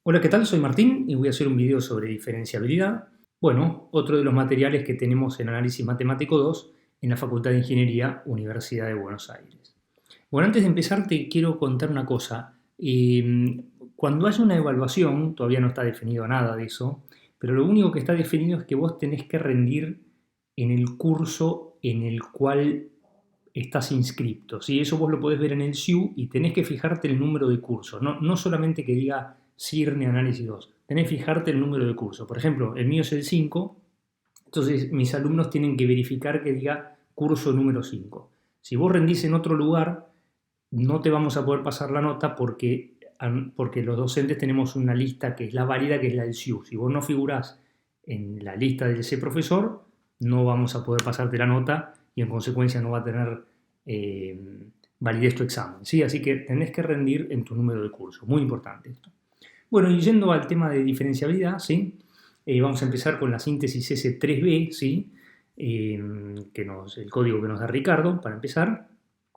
Hola, ¿qué tal? Soy Martín y voy a hacer un video sobre diferenciabilidad. Bueno, otro de los materiales que tenemos en Análisis Matemático 2 en la Facultad de Ingeniería, Universidad de Buenos Aires. Bueno, antes de empezar te quiero contar una cosa. Cuando haya una evaluación, todavía no está definido nada de eso, pero lo único que está definido es que vos tenés que rendir en el curso en el cual estás inscripto, ¿sí? Eso vos lo podés ver en el SIU y tenés que fijarte el número de curso, no solamente que diga CIRNE Análisis 2, tenés que fijarte el número de curso. Por ejemplo, el mío es el 5, entonces mis alumnos tienen que verificar que diga curso número 5. Si vos rendís en otro lugar, no te vamos a poder pasar la nota porque los docentes tenemos una lista que es la válida, que es la del SIU. Si vos no figurás en la lista de ese profesor, no vamos a poder pasarte la nota y en consecuencia no va a tener validez tu examen, ¿sí? Así que tenés que rendir en tu número de curso, muy importante esto. Bueno, y yendo al tema de diferenciabilidad, ¿sí? Vamos a empezar con la síntesis S3B, ¿sí? El código que nos da Ricardo, para empezar.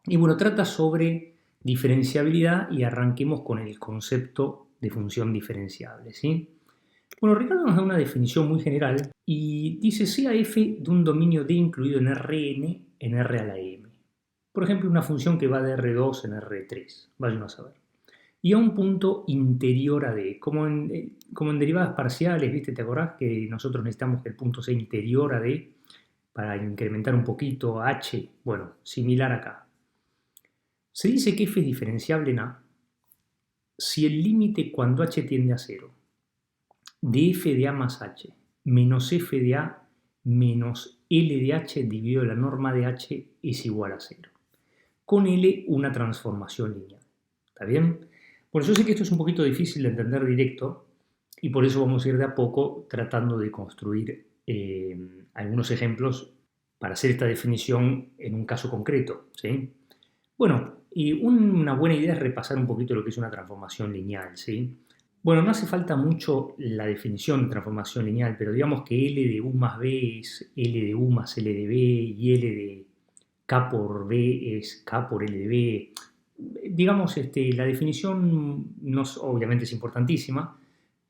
Y bueno, trata sobre diferenciabilidad y arranquemos con el concepto de función diferenciable, ¿sí? Bueno, Ricardo nos da una definición muy general y dice sea f de un dominio D incluido en Rn en R a la m. Por ejemplo, una función que va de R2 en R3, vayan a saber. Y a un punto interior a D, como en derivadas parciales, ¿viste? ¿Te acordás que nosotros necesitamos que el punto sea interior a D para incrementar un poquito h? Bueno, similar acá. Se dice que f es diferenciable en A si el límite cuando h tiende a 0 de f de A más h menos f de A menos L de h dividido la norma de h es igual a 0. Con L una transformación lineal. ¿Está bien? Por eso sé que esto es un poquito difícil de entender directo y por eso vamos a ir de a poco tratando de construir algunos ejemplos para hacer esta definición en un caso concreto, ¿sí? Bueno, y una buena idea es repasar un poquito lo que es una transformación lineal, ¿sí? Bueno, no hace falta mucho la definición de transformación lineal, pero digamos que L de U más B es L de U más L de B y L de K por B es K por L de B. Digamos, la definición no obviamente es importantísima,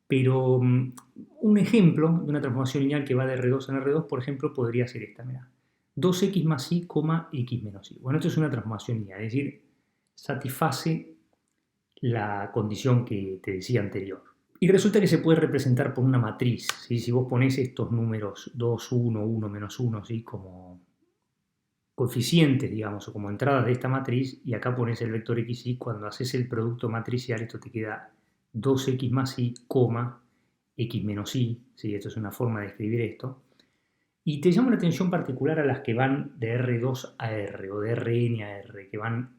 pero un ejemplo de una transformación lineal que va de R2 en R2, por ejemplo, podría ser esta, mirá. 2x más y, x menos y. Bueno, esto es una transformación lineal, es decir, satisface la condición que te decía anterior. Y resulta que se puede representar por una matriz, ¿sí? Si vos ponés estos números 2, 1, 1, menos 1, ¿sí? Como coeficientes, digamos, o como entradas de esta matriz, y acá pones el vector xy, cuando haces el producto matricial, esto te queda 2x más y, x menos y, ¿sí? Esto es una forma de escribir esto. Y te llama la atención particular a las que van de R2 a R, o de Rn a R, que van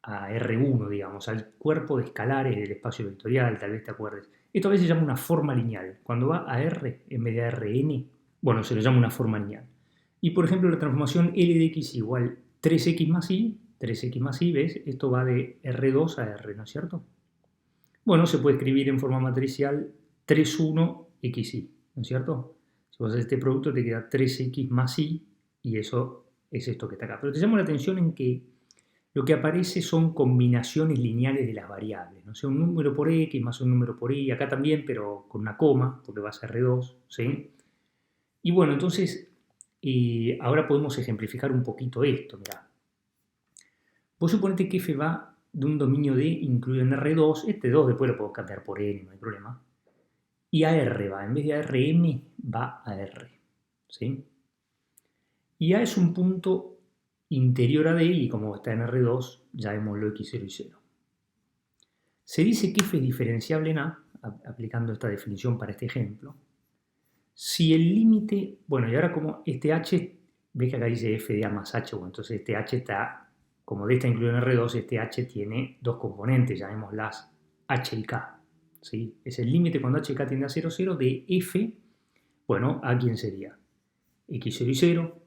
a R1, digamos, al cuerpo de escalares del espacio vectorial, tal vez te acuerdes. Esto a veces se llama una forma lineal. Cuando va a R en vez de a Rn, bueno, se le llama una forma lineal. Y por ejemplo, la transformación L de x igual 3x más y, ¿ves? Esto va de R2 a R, ¿no es cierto? Bueno, se puede escribir en forma matricial 3,1xy, ¿no es cierto? Si vos haces este producto te queda 3x más y, y eso es esto que está acá. Pero te llamo la atención en que lo que aparece son combinaciones lineales de las variables, ¿no? O sea, un número por x más un número por y, acá también, pero con una coma, porque va a ser R2, ¿sí? Y bueno, entonces, ahora podemos ejemplificar un poquito esto, mirá. Vos suponete que f va de un dominio D incluido en R2, este 2 después lo puedo cambiar por n, no hay problema, y a R va, en vez de a Rm, va a R, ¿sí? Y A es un punto interior a D y como está en R2, llamémoslo x0 y 0. Se dice que f es diferenciable en A, aplicando esta definición para este ejemplo, si el límite, bueno, y ahora como este h, ves que acá dice f de A más h, bueno, entonces este h está, como D está incluido en R2, este h tiene dos componentes, llamémoslas h y k, ¿sí? Es el límite cuando h y k tiende a 0, 0 de f, bueno, ¿a quién sería? x0 y 0,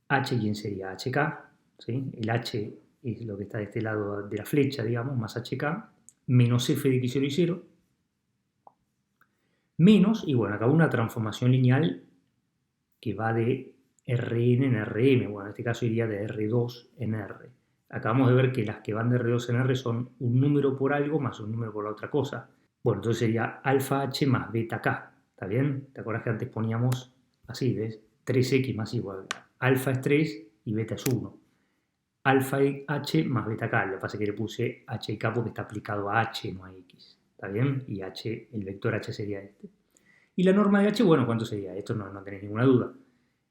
h quién sería hk, ¿sí? El h es lo que está de este lado de la flecha, digamos, más hk, menos f de x0 y 0, menos, y bueno, acá una transformación lineal que va de Rn en Rm, bueno, en este caso iría de R2 en R. Acabamos de ver que las que van de R2 en R son un número por algo más un número por la otra cosa. Bueno, entonces sería alfa h más beta k, ¿está bien? ¿Te acuerdas que antes poníamos así, ves? 3x más igual. Alfa es 3 y beta es 1. Alfa h más beta k, lo que pasa es que le puse h y k porque está aplicado a h, no a x, ¿está bien? Y h, el vector h sería este. Y la norma de h, bueno, ¿cuánto sería? Esto no tenéis ninguna duda.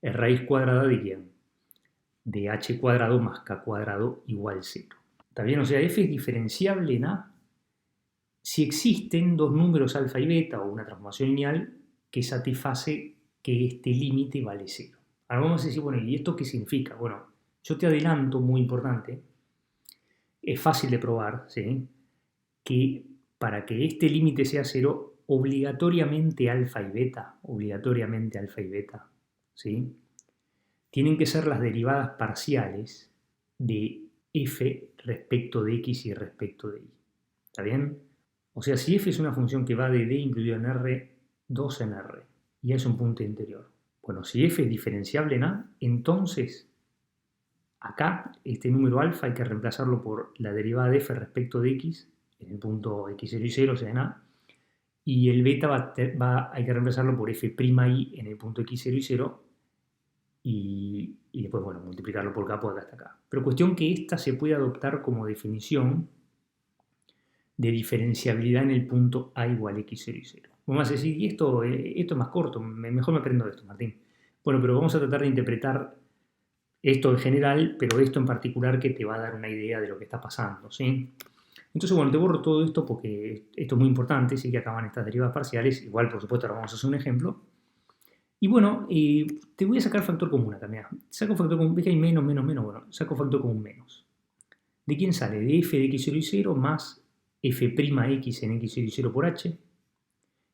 Es raíz cuadrada de quién? De h cuadrado más k cuadrado igual 0. ¿Está bien? O sea, f es diferenciable en A si existen dos números alfa y beta o una transformación lineal que satisface que este límite vale 0. Ahora vamos a decir, bueno, ¿y esto qué significa? Bueno, yo te adelanto, muy importante, es fácil de probar, ¿sí? Que para que este límite sea 0, obligatoriamente alfa y beta, ¿sí? Tienen que ser las derivadas parciales de f respecto de x y respecto de y. ¿Está bien? O sea, si f es una función que va de d incluido en R, 2 en R, y es un punto interior. Bueno, si f es diferenciable en A, entonces acá este número alfa hay que reemplazarlo por la derivada de f respecto de x, en el punto x0 y 0, o sea en A, y el beta hay que reemplazarlo por f' i en el punto x0 y 0, y después, bueno, multiplicarlo por k, por acá hasta acá. Pero cuestión que esta se puede adoptar como definición de diferenciabilidad en el punto a igual x0 y 0. Vamos a decir, y esto es más corto, mejor me aprendo esto, Martín. Bueno, pero vamos a tratar de interpretar esto en general, pero esto en particular que te va a dar una idea de lo que está pasando, ¿sí? Entonces, bueno, te borro todo esto porque esto es muy importante, sí que acaban estas derivadas parciales, igual por supuesto ahora vamos a hacer un ejemplo. Y bueno, te voy a sacar factor común acá, mira. Saco factor común, ves que hay menos, bueno, saco factor común menos. ¿De quién sale? De f de x0 y 0 más f' x en x0 y 0 por h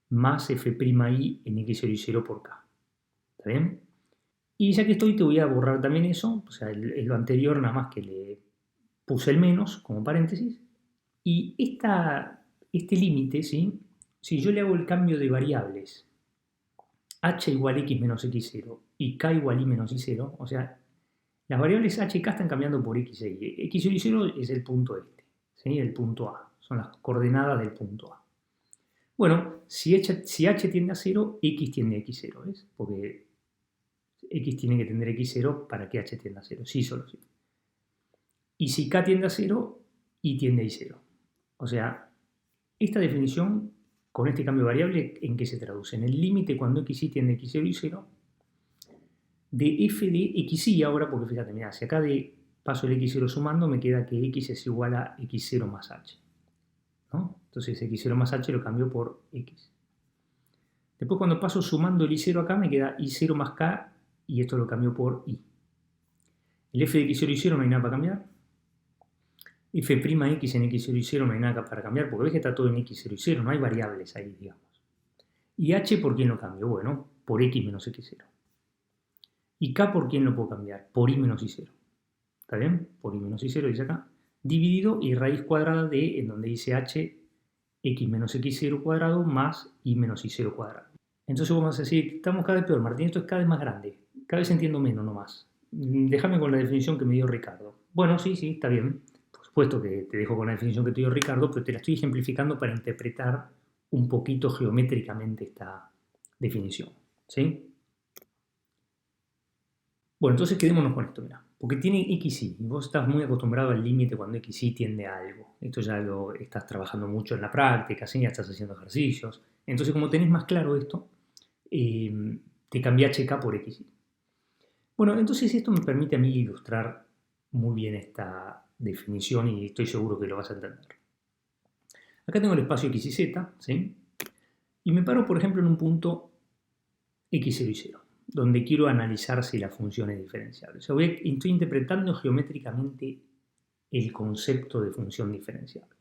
más f' i en x0 y 0 por k. ¿Está bien? Y ya que estoy te voy a borrar también eso, o sea, lo anterior nada más que le puse el menos como paréntesis. Y este límite, ¿sí? Si yo le hago el cambio de variables h igual x menos x0 y k igual y menos y0, o sea, las variables h y k están cambiando por x e y. x0 y 0 es el punto este, ¿sí? El punto A, son las coordenadas del punto A. Bueno, si h tiende a 0, x tiende a x0, ¿ves? Porque x tiene que tender a x0 para que h tienda a 0, sí, solo sí. Y si k tiende a 0, y tiende a y0. O sea, esta definición, con este cambio de variable, ¿en qué se traduce? En el límite cuando x tiende a x0 y 0, de f de xy ahora, porque fíjate, mira, si acá de paso el x0 sumando, me queda que x es igual a x0 más h, ¿no? Entonces x0 más h lo cambio por x. Después cuando paso sumando el y0 acá, me queda y0 más k, y esto lo cambio por y. El f de x0 y 0 no hay nada para cambiar. F' x en x0 y 0 no hay nada para cambiar, porque ves que está todo en x0 y 0, no hay variables ahí, digamos. ¿Y h por quién lo cambio? Bueno, por x menos x0. ¿Y k por quién lo puedo cambiar? Por y menos y0. ¿Está bien? Por y menos y0 dice acá. Dividido y raíz cuadrada de, en donde dice h, x menos x0 cuadrado más y menos y0 cuadrado. Entonces vamos a decir, estamos cada vez peor, Martín, esto es cada vez más grande. Cada vez entiendo menos nomás. Déjame con la definición que me dio Ricardo. Bueno, sí, está bien. Por supuesto que te dejo con la definición que te dio Ricardo, pero te la estoy ejemplificando para interpretar un poquito geométricamente esta definición. ¿Sí? Bueno, entonces quedémonos con esto, mira. Porque tiene xy, y vos estás muy acostumbrado al límite cuando xy tiende a algo. Esto ya lo estás trabajando mucho en la práctica, ¿sí? Ya estás haciendo ejercicios. Entonces, como tenés más claro esto, te cambié hk por xy. Bueno, entonces esto me permite a mí ilustrar muy bien esta definición y estoy seguro que lo vas a entender. Acá tengo el espacio x y z, ¿sí? Y me paro, por ejemplo, en un punto x0 y 0, donde quiero analizar si la función es diferenciable. O sea, estoy interpretando geométricamente el concepto de función diferenciable.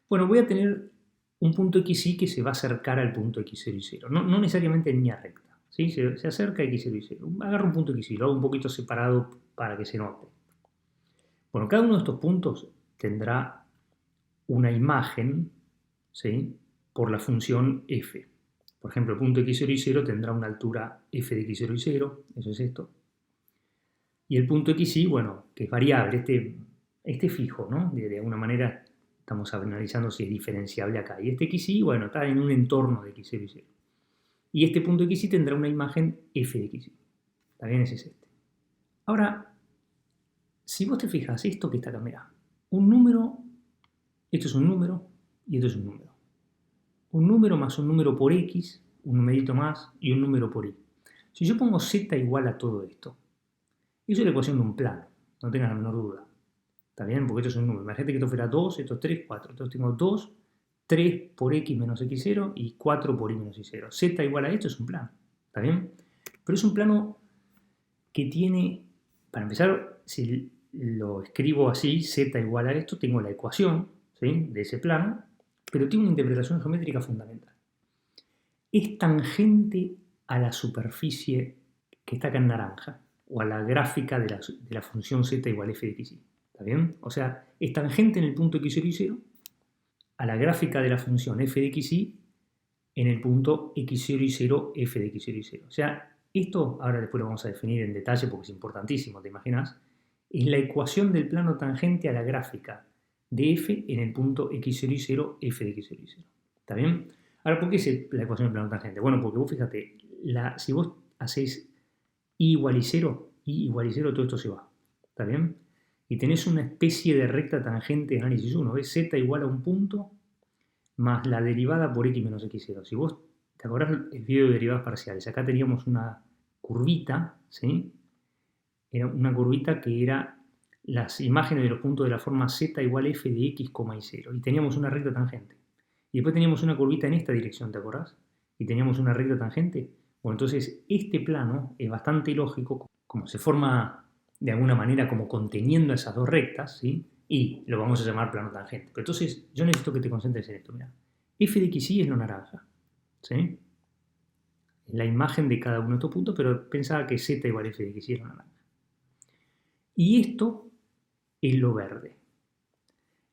Bueno, voy a tener un punto xy que se va a acercar al punto x0 y 0. No necesariamente en línea recta, ¿sí? Se acerca a x0 y 0. Agarro un punto xy, lo hago un poquito separado para que se note. Bueno, cada uno de estos puntos tendrá una imagen, ¿sí? Por la función f. Por ejemplo, el punto x0 y 0 tendrá una altura f de x0 y 0, eso es esto. Y el punto xy, bueno, que es variable, este fijo, ¿no? De alguna manera estamos analizando si es diferenciable acá. Y este xy, bueno, está en un entorno de x0 y 0. Y este punto xy tendrá una imagen f de xy. También ese es este. Ahora, si vos te fijas, esto que está acá, mirá, un número, esto es un número y esto es un número. Un número más un número por x, un numerito más y un número por y. Si yo pongo z igual a todo esto, eso es la ecuación de un plano, no tengan la menor duda. ¿Está bien? Porque esto es un número. Imagínate que esto fuera 2, esto es 3, 4. Entonces tengo 2, 3 por x menos x0 y 4 por y menos y0. Z igual a esto es un plano. ¿Está bien? Pero es un plano que tiene, para empezar, si lo escribo así, z igual a esto, tengo la ecuación, ¿sí?, de ese plano, pero tiene una interpretación geométrica fundamental. Es tangente a la superficie que está acá en naranja, o a la gráfica de la función z igual a f de xy. ¿Está bien? O sea, es tangente en el punto x0 y 0 a la gráfica de la función f de xy en el punto x0 y 0, f de x0 y 0. O sea, esto, ahora después lo vamos a definir en detalle porque es importantísimo, ¿te imaginas? Es la ecuación del plano tangente a la gráfica de f en el punto x0 y 0, f de x0 y 0. ¿Está bien? Ahora, ¿por qué es la ecuación del plano tangente? Bueno, porque vos fíjate, si vos hacés y igual y 0, todo esto se va. ¿Está bien? Y tenés una especie de recta tangente de análisis 1. ¿Ves? Z igual a un punto más la derivada por x menos x0. Si vos te acordás el video de derivadas parciales, acá teníamos una curvita, ¿sí? Era una curvita que era las imágenes de los puntos de la forma z igual a f de x, y 0. Y teníamos una recta tangente. Y después teníamos una curvita en esta dirección, ¿te acordás? Y teníamos una recta tangente. Bueno, entonces este plano es bastante lógico, como se forma de alguna manera como conteniendo esas dos rectas, ¿sí? Y lo vamos a llamar plano tangente. Pero entonces yo necesito que te concentres en esto, mira. F de xy es lo naranja, ¿sí? La imagen de cada uno de estos puntos, pero pensaba que z igual a f de xy es lo naranja. Y esto es lo verde.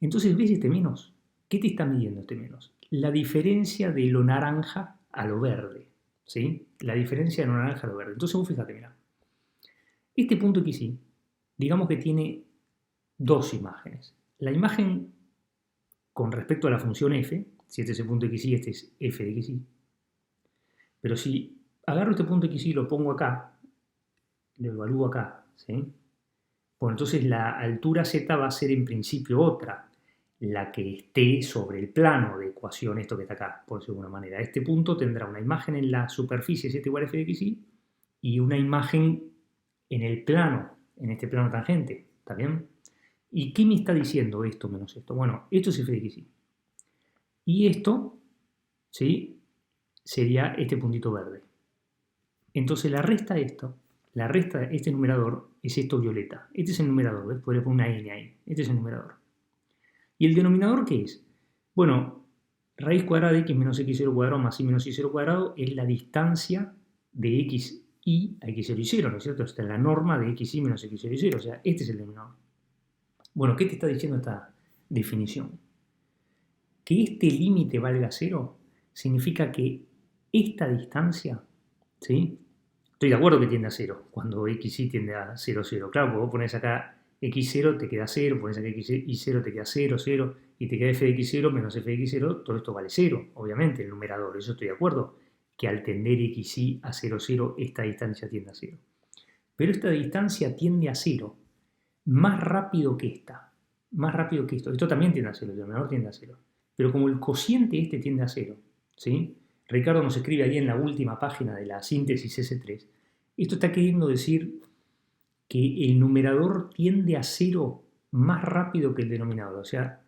Entonces, ¿ves este menos? ¿Qué te está midiendo este menos? La diferencia de lo naranja a lo verde, ¿sí? La diferencia de lo naranja a lo verde. Entonces vos fíjate, mira. Este punto xy, digamos que tiene dos imágenes. La imagen con respecto a la función f, si este es el punto xy, este es f de xy. Pero si agarro este punto xy y lo pongo acá, lo evalúo acá, ¿sí? Bueno, entonces la altura z va a ser en principio otra, la que esté sobre el plano de ecuación, esto que está acá, por decirlo de alguna manera. Este punto tendrá una imagen en la superficie z igual a f de xy y una imagen en el plano, en este plano tangente, ¿está bien? ¿Y qué me está diciendo esto menos esto? Bueno, esto es f de xy. Y esto, ¿sí?, sería este puntito verde. Entonces la resta de este numerador es esto violeta. Este es el numerador, ¿ves? Podría poner una n ahí. Este es el numerador. ¿Y el denominador qué es? Bueno, raíz cuadrada de x menos x0 cuadrado más y menos y0 cuadrado es la distancia de xy a x0 y 0, ¿no es cierto? Esta es la norma de xy menos x0 y 0, o sea, este es el denominador. Bueno, ¿qué te está diciendo esta definición? Que este límite valga 0 significa que esta distancia, ¿sí? Estoy de acuerdo que tiende a 0, cuando xy tiende a 0, 0. Claro, porque vos pones acá x0 te queda 0, pones acá y0 te queda 0, 0, y te queda f de x0 menos f de x0, todo esto vale 0, obviamente, el numerador. Eso estoy de acuerdo, que al tender xy a 0, 0, esta distancia tiende a 0. Pero esta distancia tiende a 0 más rápido que esta, más rápido que esto. Esto también tiende a 0, el denominador tiende a 0. Pero como el cociente este tiende a 0, ¿sí? Ricardo nos escribe ahí en la última página de la síntesis S3. Esto está queriendo decir que el numerador tiende a 0 más rápido que el denominador. O sea,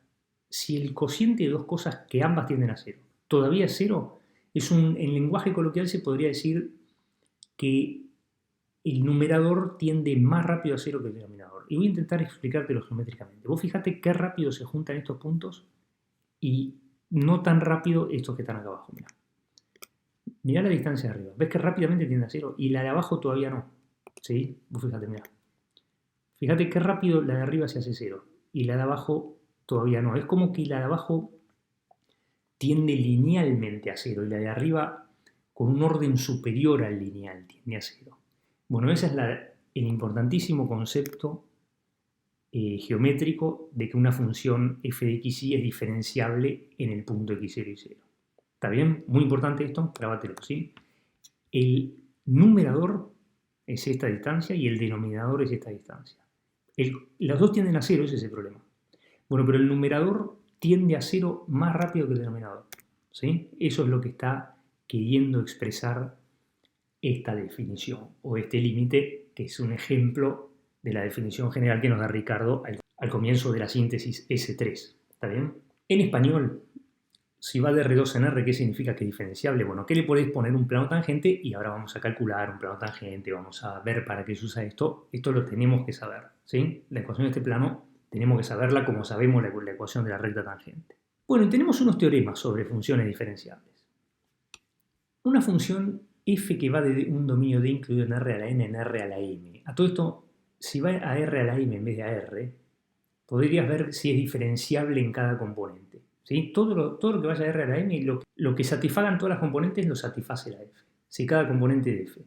si el cociente de dos cosas que ambas tienden a 0 todavía es 0, en lenguaje coloquial se podría decir que el numerador tiende más rápido a 0 que el denominador. Y voy a intentar explicártelo geométricamente. Vos fíjate qué rápido se juntan estos puntos y no tan rápido estos que están acá abajo. Mirá la distancia de arriba. ¿Ves que rápidamente tiende a 0? Y la de abajo todavía no. ¿Sí? Vos fíjate, mirá. Fíjate qué rápido la de arriba se hace 0. Y la de abajo todavía no. Es como que la de abajo tiende linealmente a 0. Y la de arriba, con un orden superior al lineal, tiende a 0. Bueno, ese es el importantísimo concepto geométrico de que una función f de x y es diferenciable en el punto x0 y 0. ¿Está bien? Muy importante esto, grábatelo, ¿sí? El numerador es esta distancia y el denominador es esta distancia. Los dos tienden a 0, ese es el problema. Bueno, pero el numerador tiende a 0 más rápido que el denominador, ¿sí? Eso es lo que está queriendo expresar esta definición o este límite, que es un ejemplo de la definición general que nos da Ricardo al comienzo de la síntesis S3. ¿Está bien? En español, si va de R2 en R, ¿qué significa que es diferenciable? Bueno, ¿qué le podés poner un plano tangente? Y ahora vamos a calcular un plano tangente, vamos a ver para qué se usa esto. Esto lo tenemos que saber, ¿sí? La ecuación de este plano tenemos que saberla como sabemos la ecuación de la recta tangente. Bueno, y tenemos unos teoremas sobre funciones diferenciables. Una función f que va de un dominio D incluido en R a la n en R a la m. A todo esto, si va a R a la m en vez de a R, podrías ver si es diferenciable en cada componente, ¿sí? Todo lo que vaya a R a la m, lo que satisfagan todas las componentes lo satisface la f. Si cada componente de f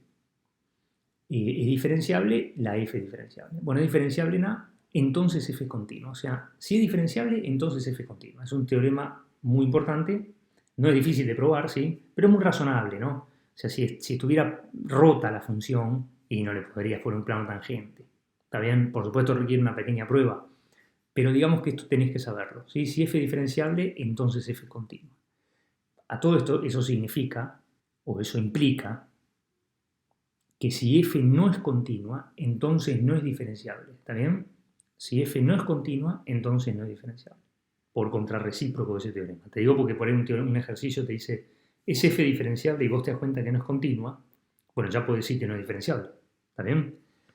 es diferenciable, la f es diferenciable. Bueno, es diferenciable en A, entonces f es continua. O sea, si es diferenciable, entonces f es continua. Es un teorema muy importante, no es difícil de probar, ¿sí? Pero es muy razonable, ¿no? O sea, si estuviera rota la función, y no le podrías poner un plano tangente. ¿Está bien? Por supuesto requiere una pequeña prueba, pero digamos que esto tenés que saberlo, ¿sí? Si f es diferenciable, entonces f es continua. A todo esto, eso significa, o eso implica, que si f no es continua, entonces no es diferenciable. ¿Está bien? Si f no es continua, entonces no es diferenciable. Por contrarrecíproco de ese teorema. Te digo porque por ahí un ejercicio te dice, ¿es f diferenciable y vos te das cuenta que no es continua? Bueno, ya puedes decir que no es diferenciable. ¿Está bien?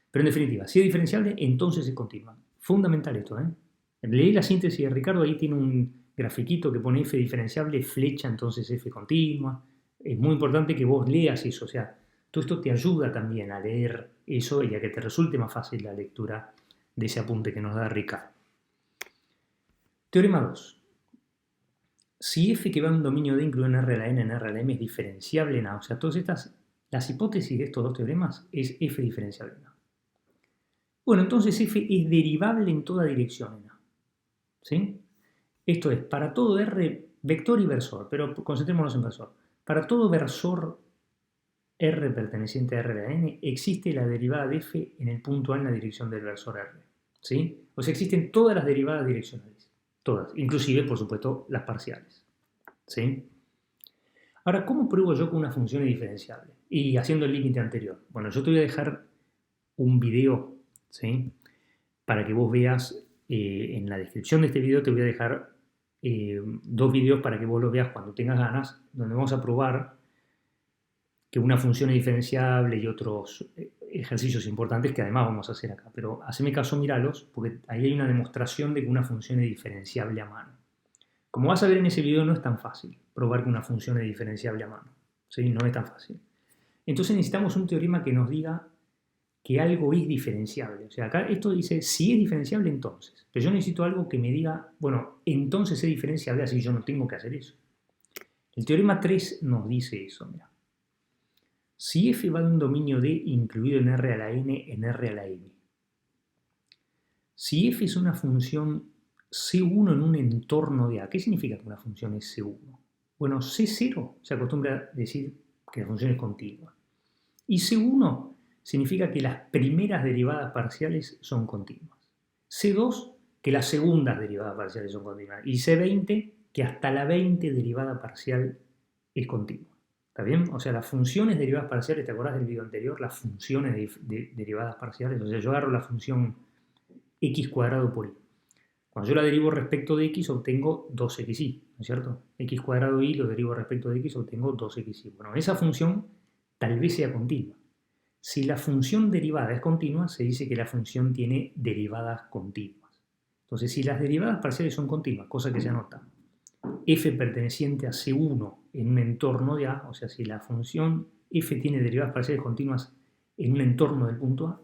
Pero en definitiva, si es diferenciable, entonces es continua. Fundamental esto, ¿eh? Leí la síntesis de Ricardo, ahí tiene un grafiquito que pone f diferenciable, flecha, entonces f continua. Es muy importante que vos leas eso, o sea, todo esto te ayuda también a leer eso y a que te resulte más fácil la lectura de ese apunte que nos da Ricardo. Teorema 2. Si f que va a un dominio D incluido en R a la n en R a la m es diferenciable en A, o sea, todas estas, las hipótesis de estos dos teoremas es f diferenciable en A. Bueno, entonces f es derivable en toda dirección en A. ¿Sí? Esto es, para todo R, vector y versor, pero concentrémonos en versor. Para todo versor R perteneciente a R a la n, existe la derivada de f en el punto A en la dirección del versor R. ¿Sí? O sea, existen todas las derivadas direccionales. Todas, inclusive, por supuesto, las parciales. ¿Sí? Ahora, ¿cómo pruebo yo que una función es diferenciable? Y haciendo el límite anterior. Bueno, yo te voy a dejar un video, ¿sí? Para que vos veas, en la descripción de este video te voy a dejar dos videos para que vos los veas cuando tengas ganas, donde vamos a probar que una función es diferenciable y otros ejercicios importantes que además vamos a hacer acá. Pero haceme caso, míralos, porque ahí hay una demostración de que una función es diferenciable a mano. Como vas a ver en ese video, no es tan fácil probar que una función es diferenciable a mano. ¿Sí? No es tan fácil. Entonces necesitamos un teorema que nos diga que algo es diferenciable. O sea, acá esto dice, si es diferenciable, entonces. Pero yo necesito algo que me diga, bueno, entonces es diferenciable, así yo no tengo que hacer eso. El teorema 3 nos dice eso, mira. Si f va de un dominio D incluido en R a la n en R a la m. Si f es una función C1 en un entorno de A, ¿qué significa que una función es C1? Bueno, C0 se acostumbra a decir que la función es continua. Y C1 significa que las primeras derivadas parciales son continuas. C2, que las segundas derivadas parciales son continuas. Y C20, que hasta la 20 derivada parcial es continua. ¿Está bien? O sea, las funciones derivadas parciales, ¿te acordás del video anterior? Las funciones de derivadas parciales. O sea, yo agarro la función x cuadrado por y. Cuando yo la derivo respecto de x, obtengo 2xy, ¿no es cierto? X cuadrado y lo derivo respecto de x, obtengo 2xy. Bueno, esa función tal vez sea continua. Si la función derivada es continua, se dice que la función tiene derivadas continuas. Entonces, si las derivadas parciales son continuas, cosa que se anota, f perteneciente a C1 en un entorno de A, o sea, si la función f tiene derivadas parciales continuas en un entorno del punto A,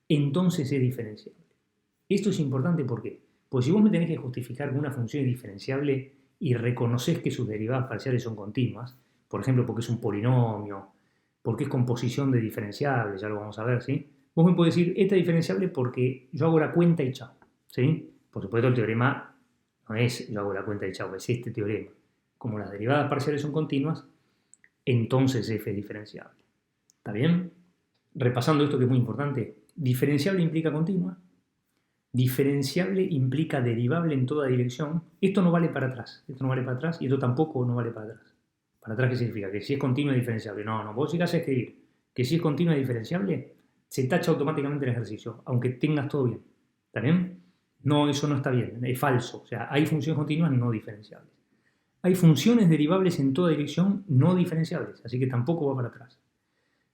entonces es diferenciable. Esto es importante, ¿por qué? Pues si vos me tenés que justificar que una función es diferenciable y reconoces que sus derivadas parciales son continuas, por ejemplo, porque es un polinomio, porque es composición de diferenciables, ya lo vamos a ver, ¿sí? Vos me podés decir, esta es diferenciable porque yo hago la cuenta y chao, ¿sí? Por supuesto, el teorema no es yo hago la cuenta de chau, es este teorema. Como las derivadas parciales son continuas, entonces f es diferenciable. ¿Está bien? Repasando esto que es muy importante, diferenciable implica continua, diferenciable implica derivable en toda dirección. Esto no vale para atrás, esto no vale para atrás y esto tampoco no vale para atrás. ¿Para atrás qué significa? Que si es continua es diferenciable. No, vos llegás a escribir que si es continua es diferenciable, se tacha automáticamente el ejercicio, aunque tengas todo bien. ¿Está bien? No, eso no está bien, es falso. O sea, hay funciones continuas no diferenciables. Hay funciones derivables en toda dirección no diferenciables, así que tampoco va para atrás.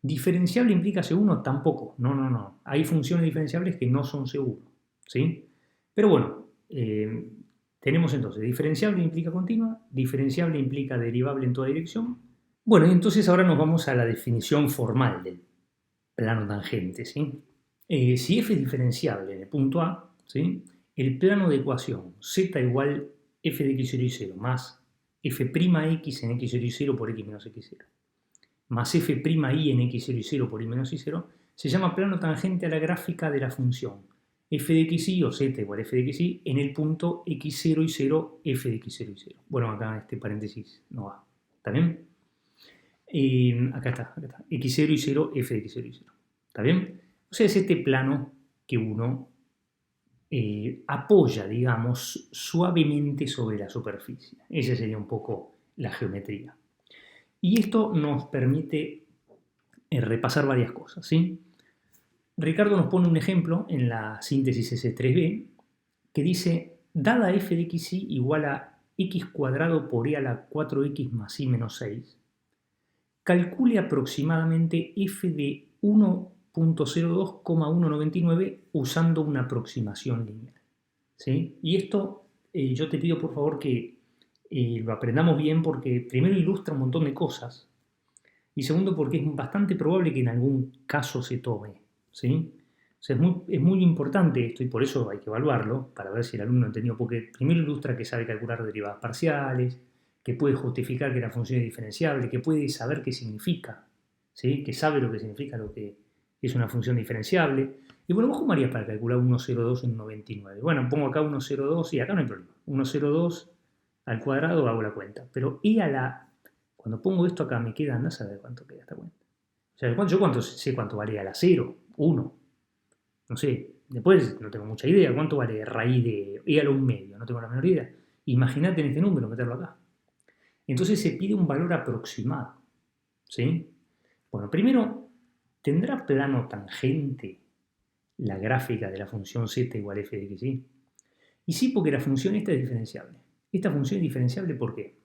¿Diferenciable implica C1? Tampoco. No. Hay funciones diferenciables que no son C1. ¿Sí? Pero bueno, tenemos entonces diferenciable implica continua, diferenciable implica derivable en toda dirección. Bueno, y entonces ahora nos vamos a la definición formal del plano tangente. ¿Sí? Si f es diferenciable en el punto A, ¿sí? El plano de ecuación z igual f de x0 y 0 más f' x en x0 y 0 por x menos x0 más f' i en x0 y 0 por y menos y0 se llama plano tangente a la gráfica de la función f de xy o z igual f de xy en el punto x0 y 0 f de x0 y 0. Bueno, acá este paréntesis no va. ¿Está bien? Acá está. x0 y 0 f de x0 y 0. ¿Está bien? O sea, es este plano que uno apoya, digamos, suavemente sobre la superficie. Esa sería un poco la geometría. Y esto nos permite repasar varias cosas, ¿sí? Ricardo nos pone un ejemplo en la síntesis S3b que dice, dada f de xy igual a x cuadrado por e a la 4x más y menos 6, calcule aproximadamente f de 1.02,199 usando una aproximación lineal. ¿Sí? Y esto yo te pido por favor que lo aprendamos bien porque primero ilustra un montón de cosas y segundo porque es bastante probable que en algún caso se tome. ¿Sí? O sea, es muy importante esto y por eso hay que evaluarlo para ver si el alumno entendió, porque primero ilustra que sabe calcular derivadas parciales, que puede justificar que la función es diferenciable, que puede saber qué significa, ¿sí? Que sabe lo que significa lo que es una función diferenciable. Y bueno, ¿vos cómo harías para calcular 1,02 en 99? Bueno, pongo acá 1,02 y acá no hay problema. 1,02 al cuadrado hago la cuenta. Pero cuando pongo esto acá me queda, andás a ver cuánto queda esta cuenta. O sea, yo sé cuánto vale a la 0, 1. No sé, después no tengo mucha idea. ¿Cuánto vale raíz de e a la 1 medio? No tengo la menor idea. Imagínate en este número, meterlo acá. Entonces se pide un valor aproximado. ¿Sí? Bueno, primero, ¿tendrá plano tangente la gráfica de la función z igual f de xy? Y sí, porque la función esta es diferenciable. Esta función es diferenciable ¿por qué?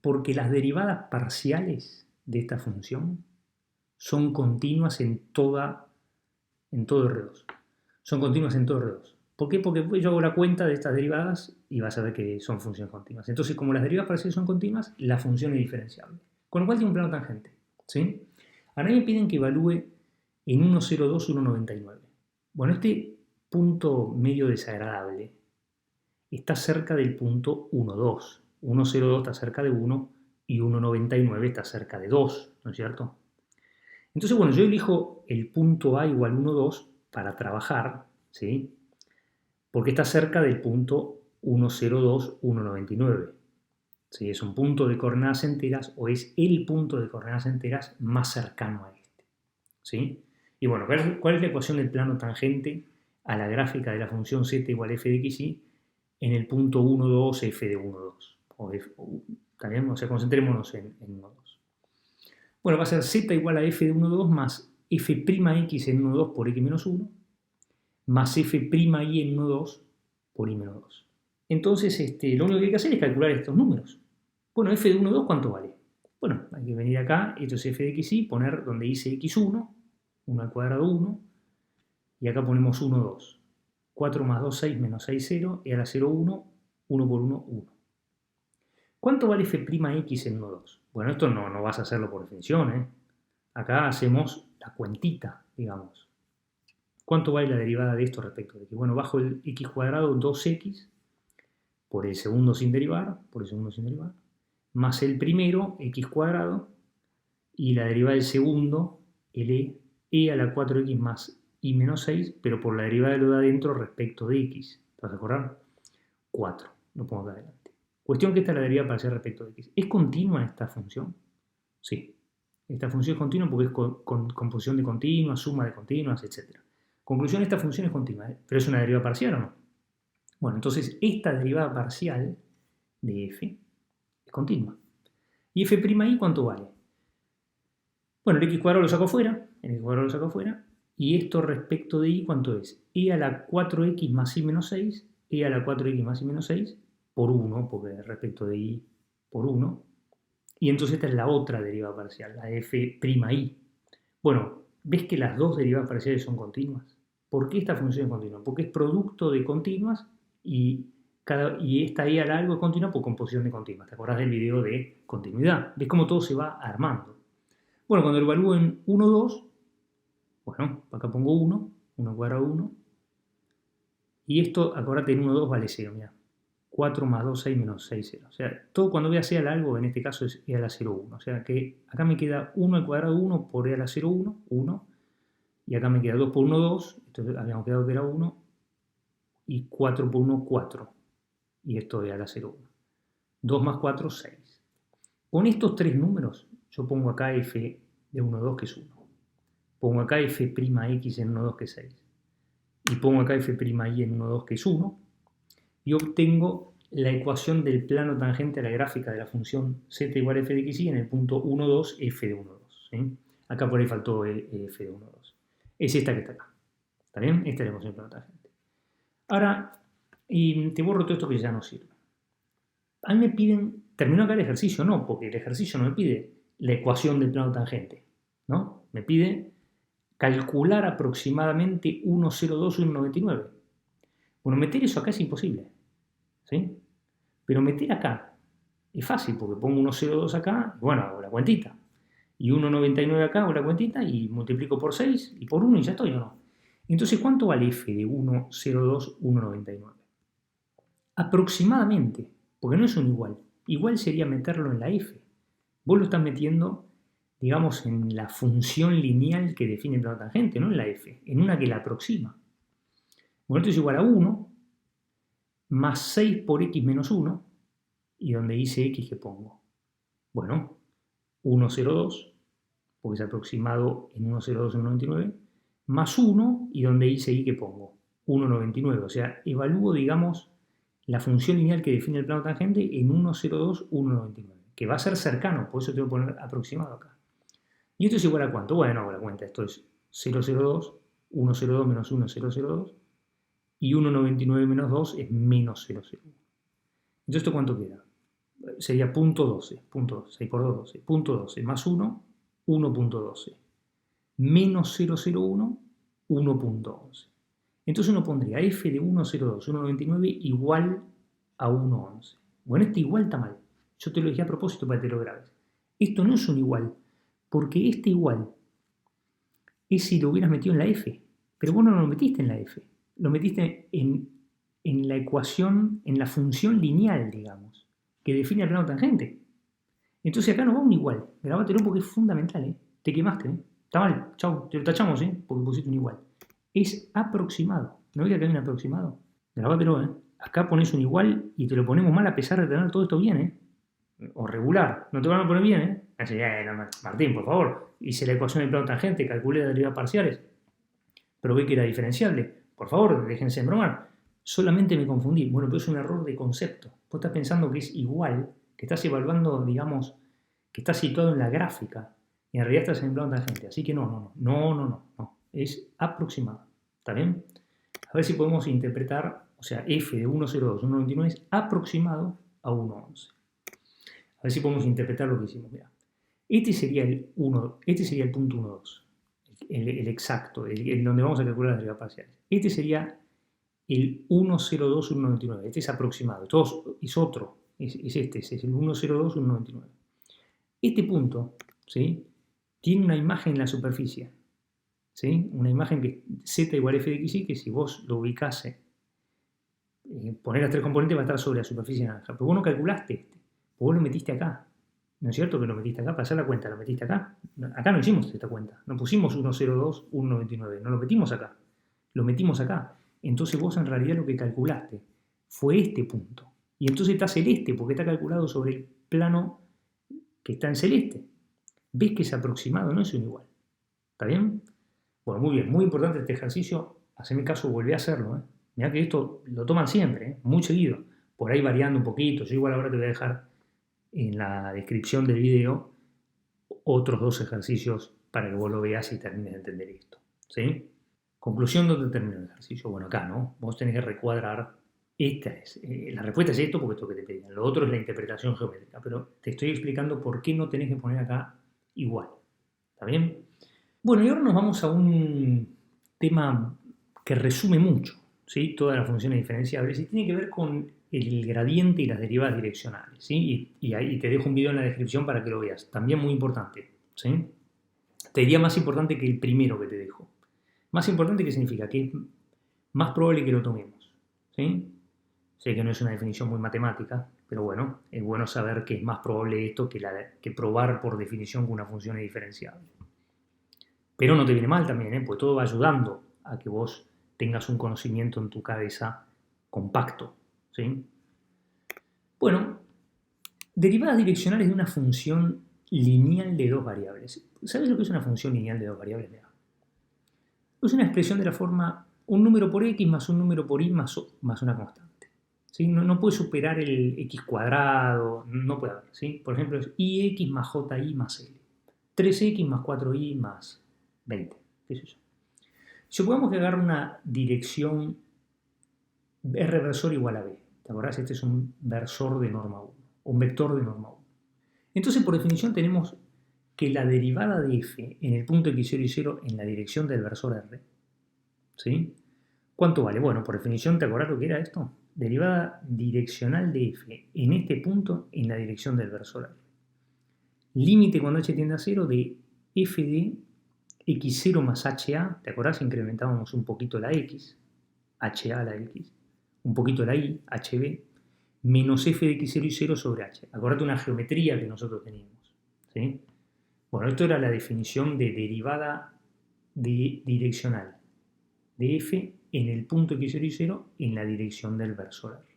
Porque las derivadas parciales de esta función son continuas en todo R2. Son continuas en todo R2. ¿Por qué? Porque yo hago la cuenta de estas derivadas y vas a ver que son funciones continuas. Entonces, como las derivadas parciales son continuas, la función es diferenciable. Con lo cual tiene un plano tangente. ¿Sí? Ahora me piden que evalúe en 1,02, 1,99. Bueno, este punto medio desagradable está cerca del punto 1,2. 1,02 está cerca de 1 y 1,99 está cerca de 2, ¿no es cierto? Entonces, bueno, yo elijo el punto A igual 1,2 para trabajar, ¿sí? Porque está cerca del punto 1,02, 1,99. ¿Sí? Es un punto de coordenadas enteras o es el punto de coordenadas enteras más cercano a este. ¿Sí? Y bueno, ¿cuál es la ecuación del plano tangente a la gráfica de la función z igual a f de xy en el punto 1,2 f de 1,2? ¿También? O sea, concentrémonos en 1,2. Bueno, va a ser z igual a f de 1,2 más f' x en 1,2 por x menos 1 más f' y en 1,2 por y menos 2. Entonces, lo único que hay que hacer es calcular estos números. Bueno, f de 1,2, ¿cuánto vale? Bueno, hay que venir acá, esto es f de xy, poner donde dice x1, 1 al cuadrado 1, y acá ponemos 1, 2. 4 más 2, 6, menos 6, 0, y a la 0, 1, 1 por 1, 1. ¿Cuánto vale f' x en 1, 2? Bueno, esto no vas a hacerlo por definición, ¿eh? Acá hacemos la cuentita, digamos. ¿Cuánto vale la derivada de esto respecto de x? Bueno, bajo el x cuadrado 2x por el segundo sin derivar, más el primero, x cuadrado, y la derivada del segundo, el e a la 4x más y menos 6, pero por la derivada de lo de adentro respecto de x. ¿Te vas a acordar? 4. Lo pongo acá adelante. Cuestión que esta es la derivada parcial respecto de x. ¿Es continua esta función? Sí. Esta función es continua porque es composición de continuas, suma de continuas, etc. Conclusión, esta función es continua, pero ¿es una derivada parcial o no? Bueno, entonces esta derivada parcial de f es continua. ¿Y f'i cuánto vale? Bueno, el x cuadrado lo saco fuera, y esto respecto de y, ¿cuánto es? E a la 4x más y menos 6, e a la 4x más y menos 6, por 1, porque respecto de y por 1, y entonces esta es la otra derivada parcial, la de f'i. Bueno, ¿ves que las dos derivadas parciales son continuas? ¿Por qué esta función es continua? Porque es producto de continuas y esta y a la algo es continua por composición de continuas. ¿Te acordás del video de continuidad? ¿Ves cómo todo se va armando? Bueno, cuando lo evalúo en 1, 2, bueno, acá pongo 1 cuadrado 1, y esto, acordate, en 1, 2 vale 0, mira. 4 más 2, 6 menos 6, 0. O sea, todo cuando vea C a la algo, en este caso es E a la 0, 1. O sea que acá me queda 1 al cuadrado 1 por E a la 0, 1, 1. Y acá me queda 2 por 1, 2. Entonces habíamos quedado que era 1. Y 4 por 1, 4. Y esto E a la 0, 1. 2 más 4, 6. Con estos tres números, yo pongo acá f de 1, 2, que es 1. Pongo acá f'x en 1, 2, que es 6. Y pongo acá f'y en 1, 2, que es 1. Y obtengo la ecuación del plano tangente a la gráfica de la función z igual a f de xy en el punto 1, 2, f de 1, 2. ¿sí? Acá por ahí faltó f de 1, 2. Es esta que está acá. ¿Está bien? Esta es la ecuación del plano tangente. Ahora, te borro todo esto que ya no sirve. A mí me piden, ¿terminó acá el ejercicio? No, porque el ejercicio no me pide la ecuación del plano tangente, ¿no? Me pide calcular aproximadamente 1,02 y 1,99. Bueno, meter eso acá es imposible, ¿sí? Pero meter acá es fácil, porque pongo 1,02 acá, bueno, hago la cuentita. Y 1,99 acá, hago la cuentita, y multiplico por 6 y por 1 y ya estoy, ¿o no? Entonces, ¿cuánto vale f de 1,02, 1,99? Aproximadamente, porque no es un igual. Igual sería meterlo en la f. Vos lo estás metiendo, digamos, en la función lineal que define el plano tangente, no en la f, en una que la aproxima. Bueno, esto es igual a 1 más 6 por x menos 1, y donde dice x, ¿qué pongo? Bueno, 1,02, porque es aproximado en 1,02 en 1,99, más 1, y donde dice y, ¿qué pongo? 1,99. O sea, evalúo, digamos, la función lineal que define el plano tangente en 1,02, 1,99, que va a ser cercano, por eso tengo que poner aproximado acá. ¿Y esto es igual a cuánto? Bueno, hago la cuenta, esto es 0,02, 1,02 menos 1 es 0,02, y 1,99 menos 2 es menos 0,01. Entonces, ¿esto cuánto queda? Sería punto 12, 6 por 2, 12, punto 12 más 1, 1.12, menos 0,01, 1.11. Entonces uno pondría f de 1,02, 1,99 igual a 1,11. Bueno, este igual está mal. Yo te lo dije a propósito para que te lo grabes. Esto no es un igual, porque este igual es si lo hubieras metido en la f. Pero vos no lo metiste en la f. Lo metiste en la ecuación, en la función lineal, digamos, que define el plano tangente. Entonces acá no va un igual. Grabátelo porque es fundamental, ¿eh? Te quemaste, ¿eh? Está mal. Chau. Te lo tachamos, ¿eh? Porque pusiste un igual. Es aproximado. ¿No ves que acá hay un aproximado? Grabátelo, ¿eh? Acá pones un igual y te lo ponemos mal a pesar de tener todo esto bien, ¿eh? O regular. No te van a poner bien, ¿eh? Así, no, Martín, por favor. Hice la ecuación del plano tangente, calculé las derivadas parciales. Pero ve que era diferenciable. Por favor, déjense bromar. Solamente me confundí. Bueno, pero es un error de concepto. Vos estás pensando que es igual, que estás evaluando, digamos, que está situado en la gráfica, y en realidad estás en el plano tangente. Así que no. Es aproximado. ¿Está bien? A ver si podemos interpretar, o sea, f de 1,02, 1,99 es aproximado a 1,11. A ver si podemos interpretar lo que hicimos. Mira. Este sería el punto 1,2, el exacto, el donde vamos a calcular las derivas parciales. Este sería el 1,02, 1,99. Este es aproximado. Es otro. Es este, es el 1,02, 1,99. Este punto, ¿sí?, tiene una imagen en la superficie, ¿sí? Una imagen que z igual a f de xy, que si vos lo ubicase, poner las tres componentes va a estar sobre la superficie naranja. Pero vos no calculaste este, vos lo metiste acá. ¿No es cierto que lo metiste acá? Pasá la cuenta, lo metiste acá. Acá no hicimos esta cuenta. No pusimos 1,02, 1,99. No lo metimos acá. Lo metimos acá. Entonces vos en realidad lo que calculaste fue este punto. Y entonces está celeste porque está calculado sobre el plano que está en celeste. ¿Ves que es aproximado? No es un igual. ¿Está bien? Bueno, muy bien. Muy importante este ejercicio. Haceme caso, volví a hacerlo. Mirá que esto lo toman siempre, muy seguido. Por ahí variando un poquito. Yo igual ahora te voy a dejar en la descripción del video otros 2 ejercicios para que vos lo veas y termines de entender esto. ¿Sí? Conclusión, ¿dónde termina el ejercicio? Bueno, acá, ¿no? Vos tenés que recuadrar. La respuesta es esto porque esto que te pedían. Lo otro es la interpretación geométrica, pero te estoy explicando por qué no tenés que poner acá igual. ¿Está bien? Bueno, y ahora nos vamos a un tema que resume mucho, ¿sí? Todas las funciones diferenciables y tiene que ver con el gradiente y las derivadas direccionales, ¿sí? Y ahí te dejo un video en la descripción para que lo veas. También muy importante, ¿sí? Te diría más importante que el primero que te dejo. Más importante, ¿qué significa? Que es más probable que lo tomemos, ¿sí? Sé que no es una definición muy matemática, pero bueno, es bueno saber que es más probable esto que probar por definición que una función es diferenciable. Pero no te viene mal también, porque todo va ayudando a que vos tengas un conocimiento en tu cabeza compacto, ¿sí? Bueno, derivadas direccionales de una función lineal de 2 variables. ¿Sabes lo que es una función lineal de 2 variables? Es una expresión de la forma un número por x más un número por y más una constante. ¿Sí? No puede superar el x cuadrado, no puede haber. ¿Sí? Por ejemplo, es ix más ji más l. 3x más 4y más 20. ¿Qué es eso? Supongamos que agarro una dirección R versor igual a b. ¿Te acordás? Este es un versor de norma 1, un vector de norma 1. Entonces, por definición, tenemos que la derivada de f en el punto x0 y 0 en la dirección del versor R, ¿sí? ¿Cuánto vale? Bueno, por definición, ¿te acordás lo que era esto? Derivada direccional de f en este punto en la dirección del versor R. Límite cuando h tiende a 0 de f de x0 más ha, ¿te acordás? Incrementábamos un poquito la x, ha la x, un poquito la y, hb, menos f de x0 y 0 sobre h. Acordate una geometría que nosotros teníamos, ¿sí? Bueno, esto era la definición de derivada direccional de f en el punto x0 y 0 en la dirección del versor R.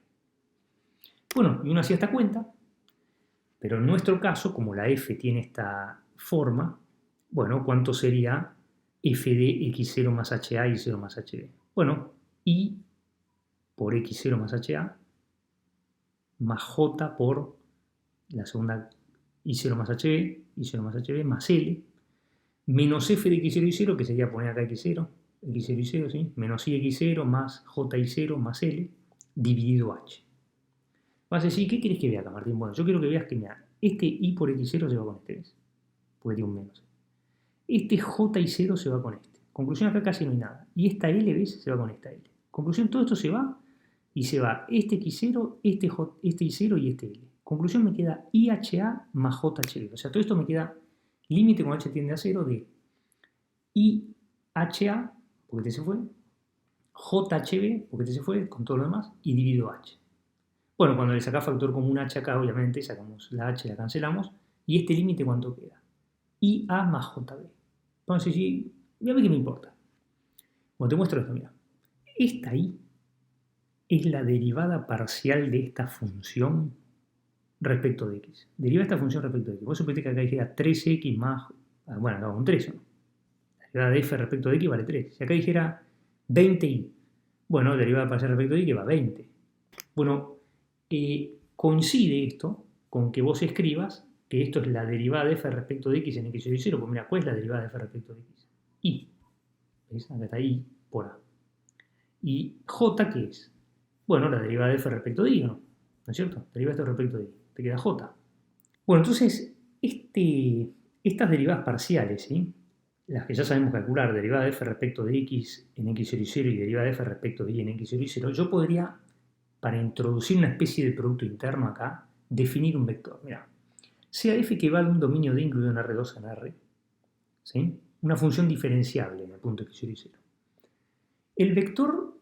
Bueno, y uno hacía esta cuenta, pero en nuestro caso, como la f tiene esta forma, bueno, ¿cuánto sería f de x0 más ha y 0 más hb? Bueno, y por x0 más ha más j por la segunda y0 más hb, y0 más hb más l, menos f de x0 y 0, que sería poner acá x0 y 0, ¿sí? Menos i x0 más j y 0 más l, dividido h. Vas a decir, ¿qué querés que vea acá, Martín? Bueno, yo quiero que veas que, mira, este i por x0 se va con este, ¿ves? Porque tiene un menos. Este j y 0 se va con este. Conclusión, acá casi no hay nada. Y esta l, ¿ves? Se va con esta l. Conclusión, todo esto se va y se va este x0, este y0 y este l. Conclusión, me queda iha más jhb. O sea, todo esto me queda límite cuando h tiende a 0 de iha, porque este se fue, jhb, porque este se fue, con todo lo demás, y dividido h. Bueno, cuando le sacás factor común h acá, obviamente, sacamos la h, la cancelamos, y este límite, ¿cuánto queda? IA más jb. Entonces, sí, mira qué me importa. Bueno, te muestro esto, mira. Esta i es la derivada parcial de esta función respecto de x. Deriva esta función respecto de x. Vos supiste que acá dijera 3x más, bueno, acá un 3, ¿no? La derivada de f respecto de x vale 3. Si acá dijera 20y, bueno, derivada parcial respecto de x va 20. Bueno, coincide esto con que vos escribas que esto es la derivada de f respecto de x en x y 0. Pues mira, ¿cuál es la derivada de f respecto de x? Y. ¿Ves? Acá está y por a. ¿Y j qué es? Bueno, la derivada de f respecto de y, ¿no? ¿No es cierto? Derivada de f respecto de y. Te queda j. Bueno, entonces, estas derivadas parciales, ¿sí? Las que ya sabemos calcular, derivada de f respecto de x en x y 0 y derivada de f respecto de y en x y 0, yo podría, para introducir una especie de producto interno acá, definir un vector. Mira, sea f que va de un dominio D incluido en R2 en R, ¿sí? Una función diferenciable en el punto x y 0. El vector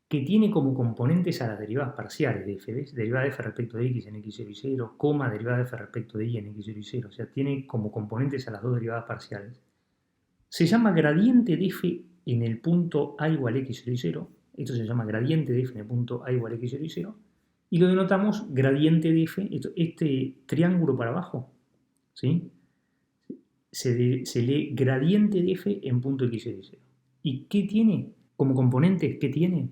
que tiene como componentes a las derivadas parciales de f, ¿ves? Derivada de f respecto de x en x0 y 0, coma, derivada de f respecto de y en x0 y 0, o sea, tiene como componentes a las dos derivadas parciales. Se llama gradiente de f en el punto a igual x0 y 0, esto se llama gradiente de f en el punto a igual x0 y 0, y lo denotamos gradiente de f, este triángulo para abajo, ¿sí? Se lee gradiente de f en punto x0 y 0. ¿Y qué tiene como componentes? ¿Qué tiene?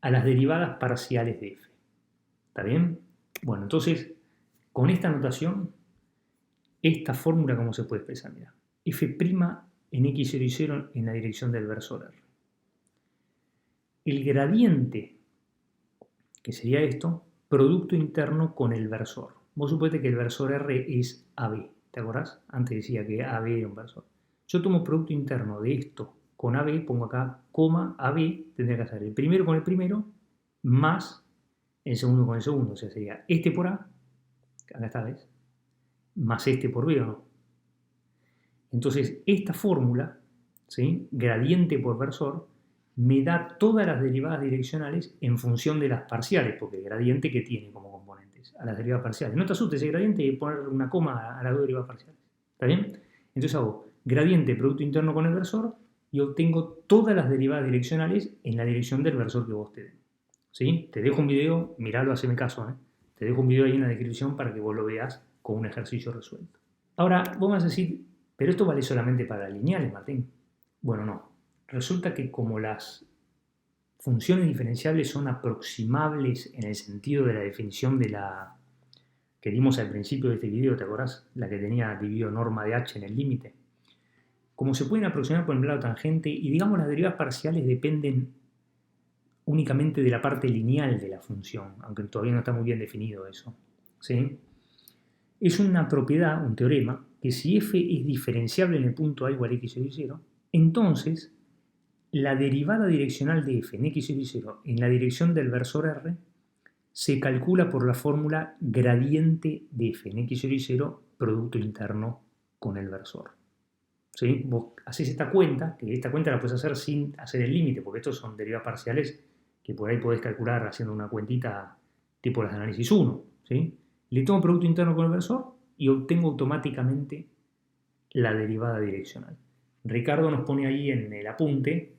A las derivadas parciales de f. ¿Está bien? Bueno, entonces, con esta notación, esta fórmula, ¿cómo se puede expresar? Mira, f' en x0 y 0 en la dirección del versor r. El gradiente, que sería esto, producto interno con el versor. Vos suponete que el versor r es AB, ¿te acordás? Antes decía que AB era un versor. Yo tomo producto interno de esto con AB, pongo acá, coma, AB, tendría que hacer el primero con el primero, más el segundo con el segundo. O sea, sería este por A, acá está, ¿ves? Más este por B, ¿o no? Entonces, esta fórmula, ¿sí? Gradiente por versor, me da todas las derivadas direccionales en función de las parciales, porque el gradiente que tiene como componentes a las derivadas parciales. No te asustes, el gradiente y poner una coma a las dos derivadas parciales. ¿Está bien? Entonces hago gradiente producto interno con el versor y obtengo todas las derivadas direccionales en la dirección del versor que vos te den. ¿Sí? Te dejo un video, miralo, haceme caso, ¿eh? Te dejo un video ahí en la descripción para que vos lo veas con un ejercicio resuelto. Ahora, vos me vas a decir, pero esto vale solamente para lineales, Martín. Bueno, no. Resulta que como las funciones diferenciables son aproximables en el sentido de la definición de la que dimos al principio de este video, ¿te acordás? La que tenía dividido norma de h en el límite. Como se pueden aproximar por el lado tangente y digamos las derivadas parciales dependen únicamente de la parte lineal de la función, aunque todavía no está muy bien definido eso, ¿sí? Es una propiedad, un teorema, que si f es diferenciable en el punto a igual a x0 y 0, entonces la derivada direccional de f en x0 y 0 en la dirección del versor r se calcula por la fórmula gradiente de f en x0 y 0 producto interno con el versor. ¿Sí? Vos haces esta cuenta, que esta cuenta la puedes hacer sin hacer el límite, porque estos son derivadas parciales que por ahí podés calcular haciendo una cuentita tipo las de análisis 1. ¿Sí? Le tomo producto interno con el versor y obtengo automáticamente la derivada direccional. Ricardo nos pone ahí en el apunte,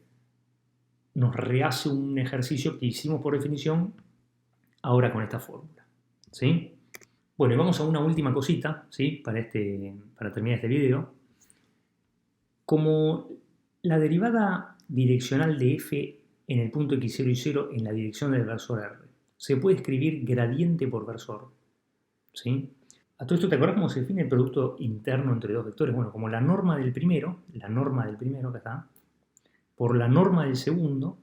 nos rehace un ejercicio que hicimos por definición ahora con esta fórmula. ¿Sí? Bueno, y vamos a una última cosita, ¿sí? para terminar este video. Como la derivada direccional de f en el punto x0 y 0 en la dirección del versor r se puede escribir gradiente por versor, ¿sí? A todo esto, ¿te acuerdas cómo se define el producto interno entre dos vectores? Bueno, como la norma del primero, acá está, por la norma del segundo,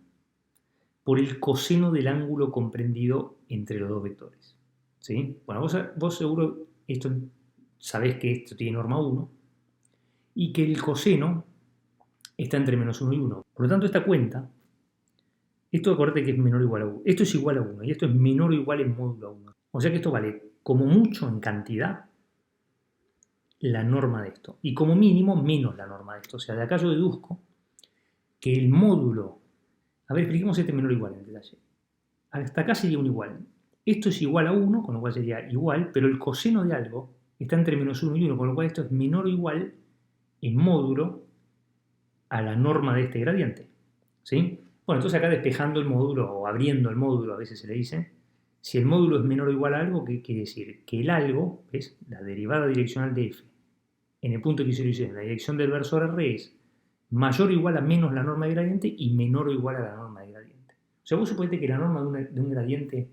por el coseno del ángulo comprendido entre los dos vectores, ¿sí? Bueno, vos seguro sabés que esto tiene norma 1 y que el coseno está entre menos 1 y 1. Por lo tanto, esta cuenta, esto acordate que es menor o igual a 1. Esto es igual a 1 y esto es menor o igual en módulo a 1. O sea que esto vale como mucho en cantidad la norma de esto y como mínimo menos la norma de esto. O sea, de acá yo deduzco que el módulo... A ver, expliquemos este menor o igual en detalle. Hasta acá sería un igual. Esto es igual a 1, con lo cual sería igual, pero el coseno de algo está entre menos 1 y 1, con lo cual esto es menor o igual en módulo a la norma de este gradiente. ¿Sí? Bueno, entonces acá despejando el módulo o abriendo el módulo, a veces se le dice, si el módulo es menor o igual a algo, ¿qué quiere decir? Que el algo, ¿ves? La derivada direccional de f en el punto x0 y 0 en la dirección del versor r es mayor o igual a menos la norma de gradiente y menor o igual a la norma de gradiente. O sea, vos suponete que la norma de un gradiente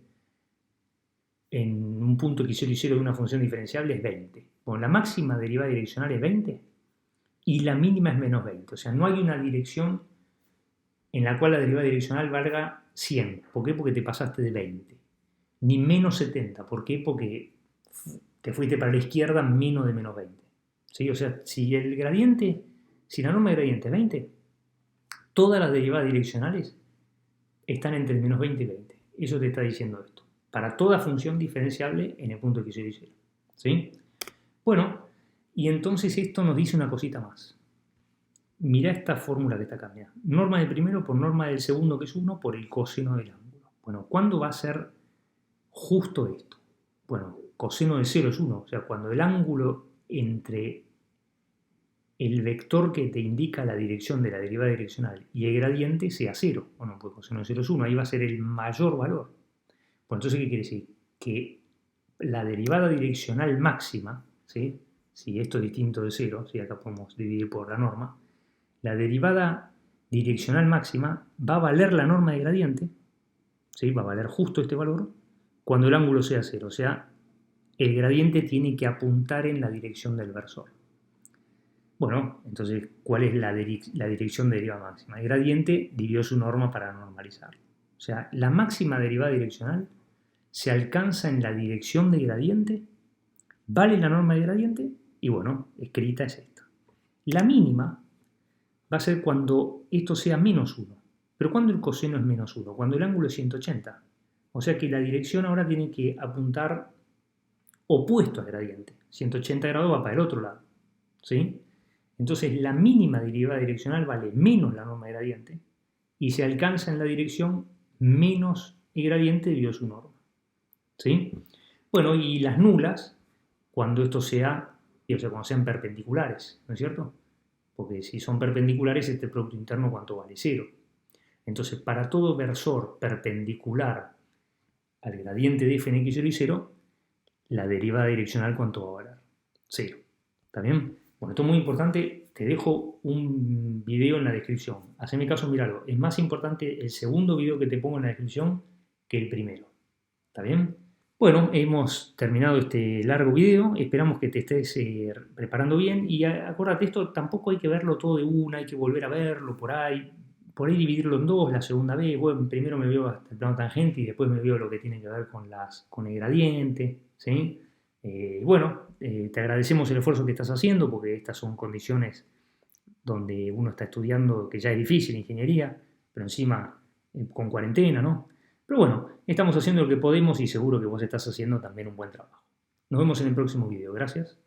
en un punto x0 y 0 de una función diferenciable es 20. Bueno, la máxima derivada direccional es 20 y la mínima es menos 20. O sea, no hay una dirección en la cual la derivada direccional valga 100. ¿Por qué? Porque te pasaste de 20. Ni menos 70. ¿Por qué? Porque te fuiste para la izquierda menos de menos 20. ¿Sí? O sea, si la norma de gradiente es 20, todas las derivadas direccionales están entre menos 20 y 20. Eso te está diciendo esto. Para toda función diferenciable en el punto x0 y 0. ¿Sí? Bueno, y entonces esto nos dice una cosita más. Mirá esta fórmula que está acá. Mirá. Norma del primero por norma del segundo, que es 1, por el coseno del ángulo. Bueno, ¿cuándo va a ser justo esto? Bueno, coseno de 0 es 1. O sea, cuando el ángulo entre el vector que te indica la dirección de la derivada direccional y el gradiente sea 0. Bueno, pues coseno de 0 es 1. Ahí va a ser el mayor valor. Bueno, entonces, ¿qué quiere decir? Que la derivada direccional máxima, ¿sí? Si esto es distinto de 0, si acá podemos dividir por la norma, la derivada direccional máxima va a valer la norma de gradiente, ¿sí? Va a valer justo este valor, cuando el ángulo sea 0. O sea, el gradiente tiene que apuntar en la dirección del versor. Bueno, entonces, ¿cuál es la dirección de derivada máxima? El gradiente dividió su norma para normalizarlo. O sea, la máxima derivada direccional se alcanza en la dirección de gradiente, vale la norma de gradiente y bueno, escrita es esta. La mínima va a ser cuando esto sea menos 1. Pero cuando el coseno es menos 1, cuando el ángulo es 180. O sea que la dirección ahora tiene que apuntar opuesto al gradiente. 180 grados va para el otro lado. ¿Sí? Entonces la mínima derivada direccional vale menos la norma de gradiente y se alcanza en la dirección menos el gradiente dividido su norma. ¿Sí? Bueno, y las nulas, cuando esto sea, o sea, cuando sean perpendiculares, ¿no es cierto? Porque si son perpendiculares, este producto interno, ¿cuánto vale? 0. Entonces, para todo versor perpendicular al gradiente de f en x0 y 0, la derivada direccional, ¿cuánto va a valer? 0. ¿Está bien? Bueno, esto es muy importante. Te dejo un video en la descripción. Haceme caso, mirarlo. Es más importante el segundo video que te pongo en la descripción que el primero. ¿Está bien? Bueno, hemos terminado este largo video. Esperamos que te estés preparando bien. Y acuérdate, esto tampoco hay que verlo todo de una, hay que volver a verlo por ahí dividirlo en dos, la segunda vez. Bueno, primero me veo hasta el plano tangente y después me veo lo que tiene que ver con el gradiente. ¿Sí? Bueno, te agradecemos el esfuerzo que estás haciendo porque estas son condiciones donde uno está estudiando, que ya es difícil, ingeniería, pero encima con cuarentena, ¿no? Pero bueno, estamos haciendo lo que podemos y seguro que vos estás haciendo también un buen trabajo. Nos vemos en el próximo video. Gracias.